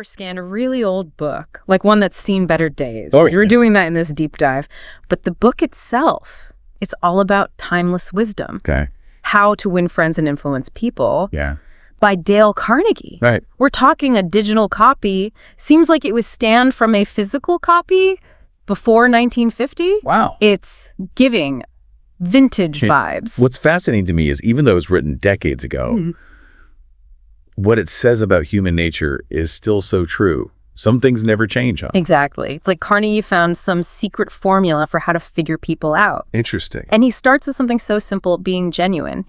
ever scanned a really old book, like one that's seen better days. Oh, You were yeah. doing that in this deep dive. But the book itself, it's all about timeless wisdom. Okay. How to Win Friends and Influence People Yeah. by Dale Carnegie. Right. We're talking a digital copy. Seems like it was scanned from a physical copy before 1950. Wow. It's giving vintage vibes. What's fascinating to me is even though it was written decades ago, what it says about human nature is still so true. Some things never change, huh? Exactly. It's like Carnegie found some secret formula for how to figure people out. Interesting. And he starts with something so simple, being genuine,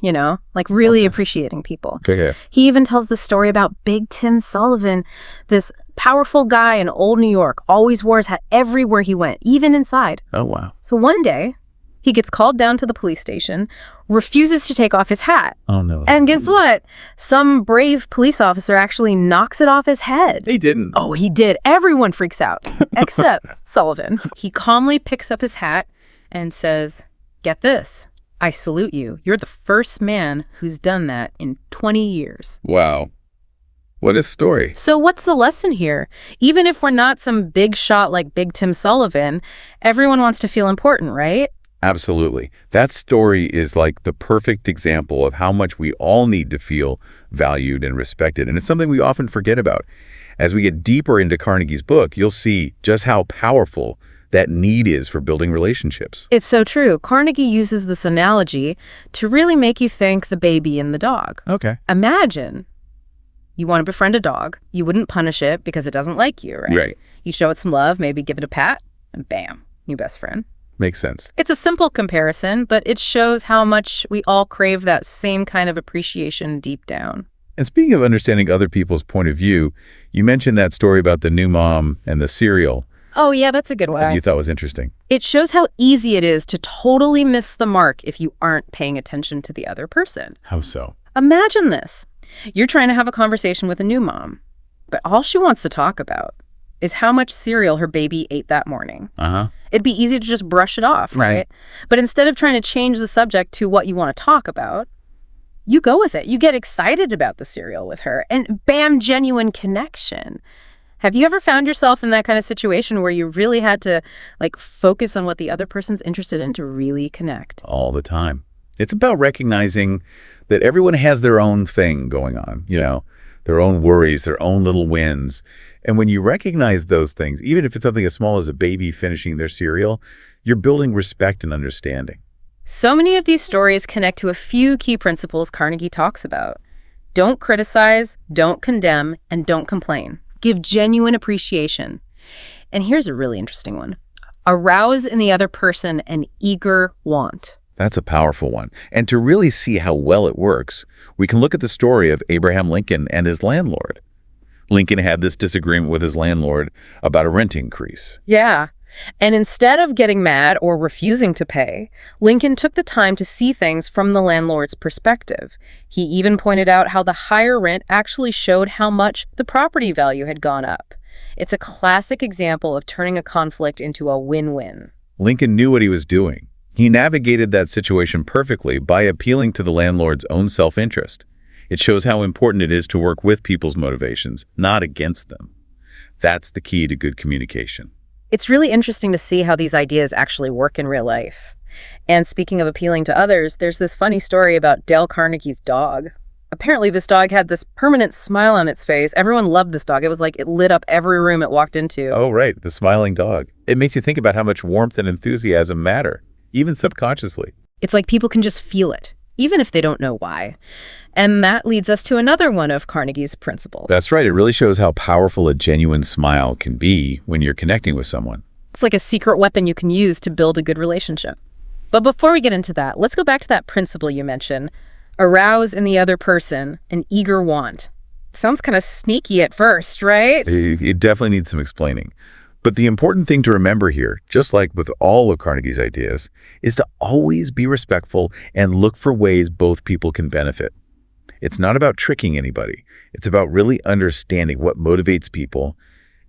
like really appreciating people. Okay. He even tells the story about Big Tim Sullivan, this powerful guy in old New York, always wore his hat everywhere he went, even inside. Oh, wow. So one day, he gets called down to the police station, refuses to take off his hat. Oh, no. And guess what? Some brave police officer actually knocks it off his head. He didn't. Oh, he did. Everyone freaks out, except Sullivan. He calmly picks up his hat and says, "Get this. I salute you. You're the first man who's done that in 20 years. Wow. What a story. So what's the lesson here? Even if we're not some big shot like Big Tim Sullivan, everyone wants to feel important, right? Absolutely. That story is like the perfect example of how much we all need to feel valued and respected. And it's something we often forget about. As we get deeper into Carnegie's book, you'll see just how powerful that need is for building relationships. It's so true. Carnegie uses this analogy to really make you think the baby and the dog. Okay. Imagine you want to befriend a dog. You wouldn't punish it because it doesn't like you, right? Right. You show it some love, maybe give it a pat, and bam, new best friend. Makes sense. It's a simple comparison, but it shows how much we all crave that same kind of appreciation deep down. And speaking of understanding other people's point of view, you mentioned that story about the new mom and the cereal Oh, yeah, that's a good one. you thought was interesting. It shows how easy it is to totally miss the mark if you aren't paying attention to the other person. How so? Imagine this. You're trying to have a conversation with a new mom, but all she wants to talk about is how much cereal her baby ate that morning. Uh-huh. It'd be easy to just brush it off, right? But instead of trying to change the subject to what you want to talk about, you go with it. You get excited about the cereal with her, and bam, genuine connection. Have you ever found yourself in that kind of situation where you really had to focus on what the other person's interested in to really connect? All the time. It's about recognizing that everyone has their own thing going on, their own worries, their own little wins. And when you recognize those things, even if it's something as small as a baby finishing their cereal, you're building respect and understanding. So many of these stories connect to a few key principles Carnegie talks about. Don't criticize, don't condemn, and don't complain. Give genuine appreciation. And here's a really interesting one. Arouse in the other person an eager want. That's a powerful one. And to really see how well it works, we can look at the story of Abraham Lincoln and his landlord. Lincoln had this disagreement with his landlord about a rent increase. Yeah. And instead of getting mad or refusing to pay, Lincoln took the time to see things from the landlord's perspective. He even pointed out how the higher rent actually showed how much the property value had gone up. It's a classic example of turning a conflict into a win-win. Lincoln knew what he was doing. He navigated that situation perfectly by appealing to the landlord's own self-interest. It shows how important it is to work with people's motivations, not against them. That's the key to good communication. It's really interesting to see how these ideas actually work in real life. And speaking of appealing to others, there's this funny story about Dale Carnegie's dog. Apparently, this dog had this permanent smile on its face. Everyone loved this dog. It was like it lit up every room it walked into. Oh, right. The smiling dog. It makes you think about how much warmth and enthusiasm matter, even subconsciously. It's like people can just feel it, even if they don't know why. And that leads us to another one of Carnegie's principles. That's right. It really shows how powerful a genuine smile can be when you're connecting with someone. It's like a secret weapon you can use to build a good relationship. But before we get into that, let's go back to that principle you mentioned. Arouse in the other person an eager want. Sounds kind of sneaky at first, right? It definitely needs some explaining. But the important thing to remember here, just like with all of Carnegie's ideas, is to always be respectful and look for ways both people can benefit. It's not about tricking anybody. It's about really understanding what motivates people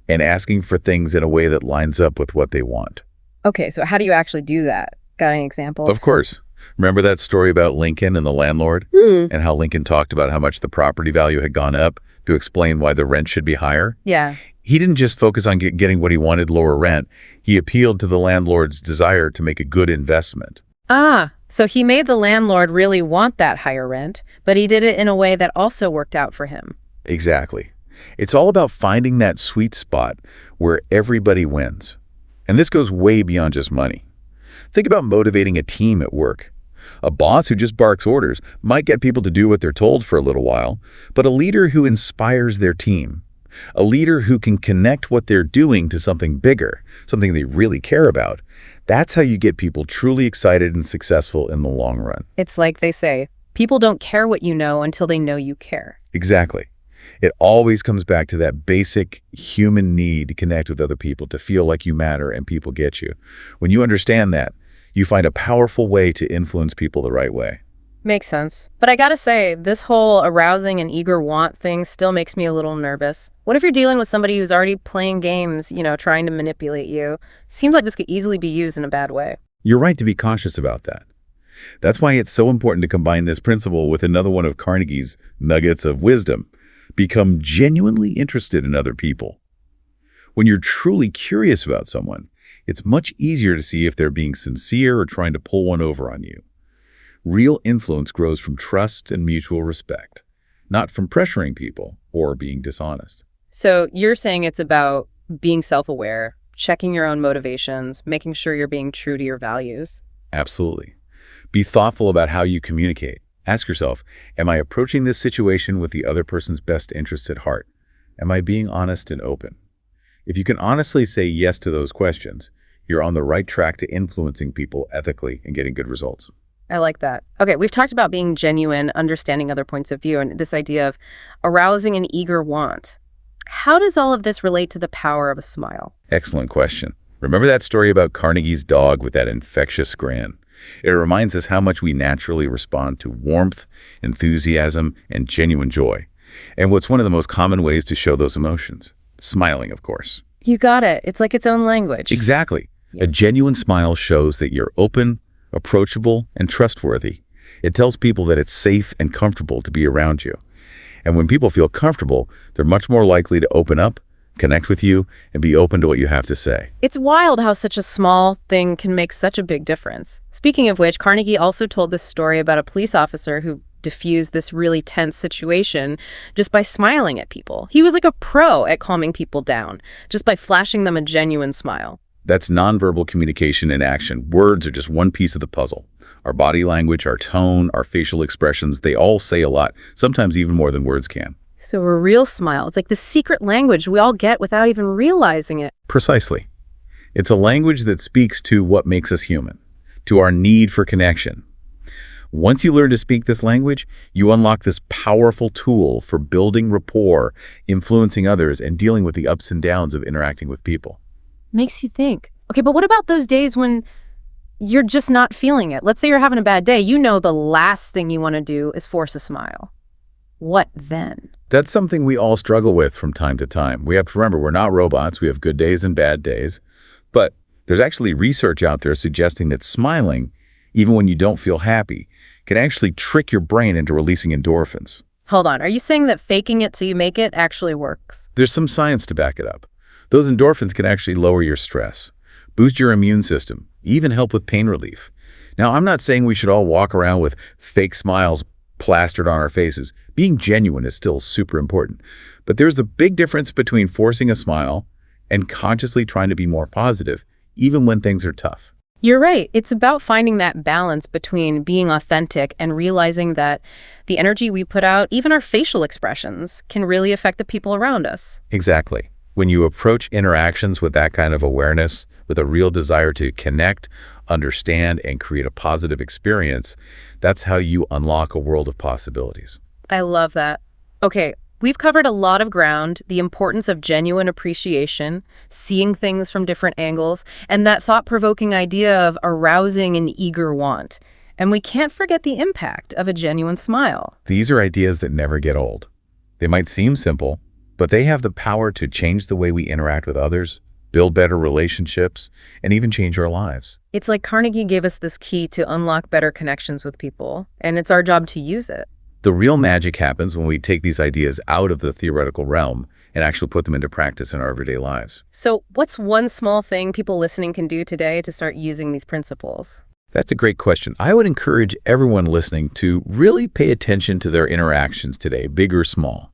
and asking for things in a way that lines up with what they want. Okay, so how do you actually do that? Got any examples? Of course. Remember that story about Lincoln and the landlord? And how Lincoln talked about how much the property value had gone up to explain why the rent should be higher. Yeah. He didn't just focus on getting what he wanted, lower rent. He appealed to the landlord's desire to make a good investment. So he made the landlord really want that higher rent, but he did it in a way that also worked out for him. Exactly. It's all about finding that sweet spot where everybody wins. And this goes way beyond just money. Think about motivating a team at work. A boss who just barks orders might get people to do what they're told for a little while, but a leader who inspires their team, a leader who can connect what they're doing to something bigger, something they really care about, that's how you get people truly excited and successful in the long run. It's like they say, people don't care what you know until they know you care. Exactly. It always comes back to that basic human need to connect with other people, to feel like you matter and people get you. When you understand that, you find a powerful way to influence people the right way. Makes sense. But I gotta say, this whole arousing and eager want thing still makes me a little nervous. What if you're dealing with somebody who's already playing games, trying to manipulate you? Seems like this could easily be used in a bad way. You're right to be cautious about that. That's why it's so important to combine this principle with another one of Carnegie's nuggets of wisdom. Become genuinely interested in other people. When you're truly curious about someone, it's much easier to see if they're being sincere or trying to pull one over on you. Real influence grows from trust and mutual respect, not from pressuring people or being dishonest. So you're saying it's about being self-aware, checking your own motivations, making sure you're being true to your values? Absolutely. Be thoughtful about how you communicate. Ask yourself, am I approaching this situation with the other person's best interests at heart? Am I being honest and open? If you can honestly say yes to those questions, you're on the right track to influencing people ethically and getting good results. I like that. Okay, we've talked about being genuine, understanding other points of view, and this idea of arousing an eager want. How does all of this relate to the power of a smile? Excellent question. Remember that story about Carnegie's dog with that infectious grin? It reminds us how much we naturally respond to warmth, enthusiasm, and genuine joy. And what's one of the most common ways to show those emotions? Smiling, of course. You got it. It's like its own language. Exactly. A genuine smile shows that you're open, approachable, and trustworthy. It tells people that it's safe and comfortable to be around you. And when people feel comfortable, they're much more likely to open up, connect with you, and be open to what you have to say. It's wild how such a small thing can make such a big difference. Speaking of which, Carnegie also told this story about a police officer who diffused this really tense situation just by smiling at people. He was like a pro at calming people down, just by flashing them a genuine smile. That's nonverbal communication in action. Words are just one piece of the puzzle. Our body language, our tone, our facial expressions, they all say a lot, sometimes even more than words can. So a real smile, it's like the secret language we all get without even realizing it. Precisely. It's a language that speaks to what makes us human, to our need for connection. Once you learn to speak this language, you unlock this powerful tool for building rapport, influencing others, and dealing with the ups and downs of interacting with people. Makes you think. Okay, but what about those days when you're just not feeling it? Let's say you're having a bad day. The last thing you want to do is force a smile. What then? That's something we all struggle with from time to time. We have to remember we're not robots. We have good days and bad days. But there's actually research out there suggesting that smiling, even when you don't feel happy, can actually trick your brain into releasing endorphins. Hold on. Are you saying that faking it till you make it actually works? There's some science to back it up. Those endorphins can actually lower your stress, boost your immune system, even help with pain relief. Now, I'm not saying we should all walk around with fake smiles plastered on our faces. Being genuine is still super important. But there's a big difference between forcing a smile and consciously trying to be more positive, even when things are tough. You're right. It's about finding that balance between being authentic and realizing that the energy we put out, even our facial expressions, can really affect the people around us. Exactly. When you approach interactions with that kind of awareness, with a real desire to connect, understand, and create a positive experience, that's how you unlock a world of possibilities. I love that. Okay, we've covered a lot of ground, the importance of genuine appreciation, seeing things from different angles, and that thought-provoking idea of arousing an eager want. And we can't forget the impact of a genuine smile. These are ideas that never get old. They might seem simple, but they have the power to change the way we interact with others, build better relationships, and even change our lives. It's like Carnegie gave us this key to unlock better connections with people, and it's our job to use it. The real magic happens when we take these ideas out of the theoretical realm and actually put them into practice in our everyday lives. So what's one small thing people listening can do today to start using these principles? That's a great question. I would encourage everyone listening to really pay attention to their interactions today, big or small.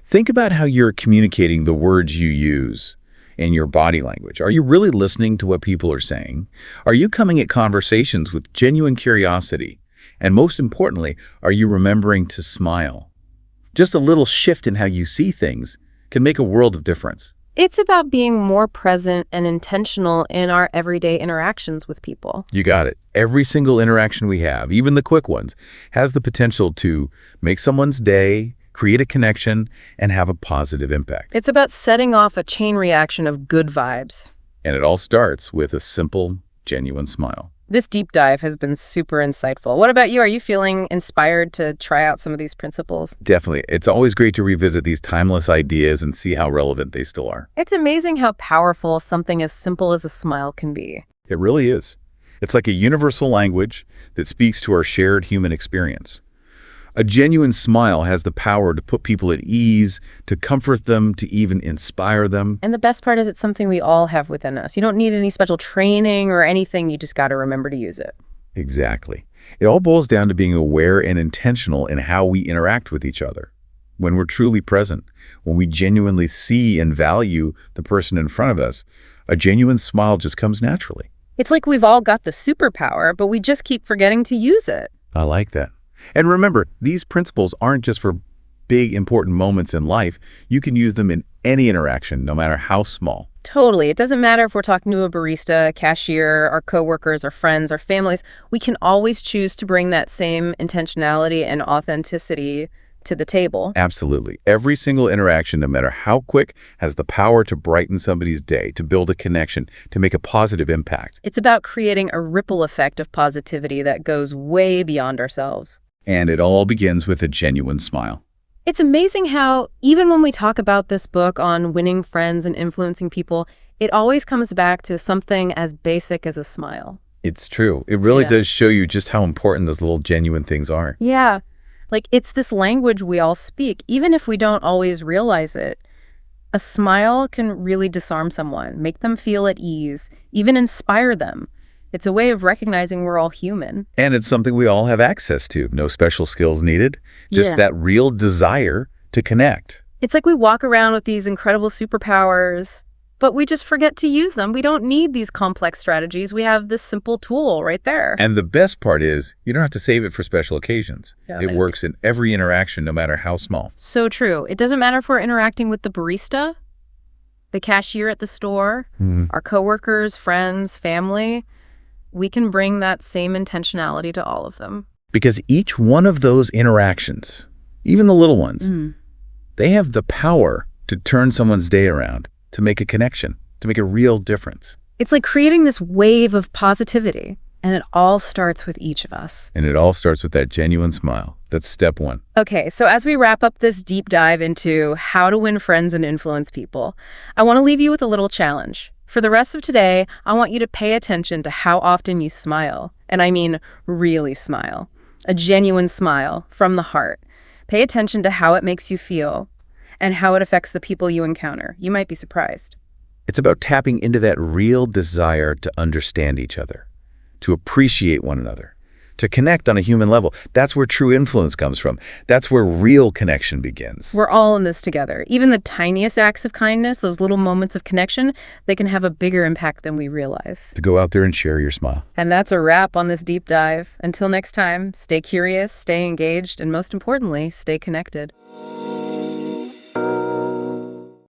Think about how you're communicating the words you use and your body language. Are you really listening to what people are saying? Are you coming at conversations with genuine curiosity? And most importantly, are you remembering to smile? Just a little shift in how you see things can make a world of difference. It's about being more present and intentional in our everyday interactions with people. You got it. Every single interaction we have, even the quick ones, has the potential to make someone's day, create a connection, and have a positive impact. It's about setting off a chain reaction of good vibes. And it all starts with a simple, genuine smile. This deep dive has been super insightful. What about you? Are you feeling inspired to try out some of these principles? Definitely. It's always great to revisit these timeless ideas and see how relevant they still are. It's amazing how powerful something as simple as a smile can be. It really is. It's like a universal language that speaks to our shared human experience. A genuine smile has the power to put people at ease, to comfort them, to even inspire them. And the best part is it's something we all have within us. You don't need any special training or anything. You just got to remember to use it. Exactly. It all boils down to being aware and intentional in how we interact with each other. When we're truly present, when we genuinely see and value the person in front of us, a genuine smile just comes naturally. It's like we've all got the superpower, but we just keep forgetting to use it. I like that. And remember, these principles aren't just for big, important moments in life. You can use them in any interaction, no matter how small. Totally. It doesn't matter if we're talking to a barista, a cashier, our coworkers, our friends, our families. We can always choose to bring that same intentionality and authenticity to the table. Absolutely. Every single interaction, no matter how quick, has the power to brighten somebody's day, to build a connection, to make a positive impact. It's about creating a ripple effect of positivity that goes way beyond ourselves. And it all begins with a genuine smile. It's amazing how, even when we talk about this book on winning friends and influencing people, it always comes back to something as basic as a smile. It's true. It really does show you just how important those little genuine things are. Yeah. Like, it's this language we all speak, even if we don't always realize it. A smile can really disarm someone, make them feel at ease, even inspire them. It's a way of recognizing we're all human. And it's something we all have access to. No special skills needed. Just that real desire to connect. It's like we walk around with these incredible superpowers, but we just forget to use them. We don't need these complex strategies. We have this simple tool right there. And the best part is, you don't have to save it for special occasions. It works in every interaction, no matter how small. So true. It doesn't matter if we're interacting with the barista, the cashier at the store, our coworkers, friends, family. We can bring that same intentionality to all of them. Because each one of those interactions, even the little ones, they have the power to turn someone's day around, to make a connection, to make a real difference. It's like creating this wave of positivity, and it all starts with each of us. And it all starts with that genuine smile. That's step one. Okay, so as we wrap up this deep dive into how to win friends and influence people, I want to leave you with a little challenge. For the rest of today, I want you to pay attention to how often you smile. And I mean really smile. A genuine smile from the heart. Pay attention to how it makes you feel and how it affects the people you encounter. You might be surprised. It's about tapping into that real desire to understand each other, to appreciate one another, to connect on a human level. That's where true influence comes from. That's where real connection begins. We're all in this together. Even the tiniest acts of kindness, those little moments of connection, they can have a bigger impact than we realize. To go out there and share your smile. And that's a wrap on this deep dive. Until next time, stay curious, stay engaged, and most importantly, stay connected.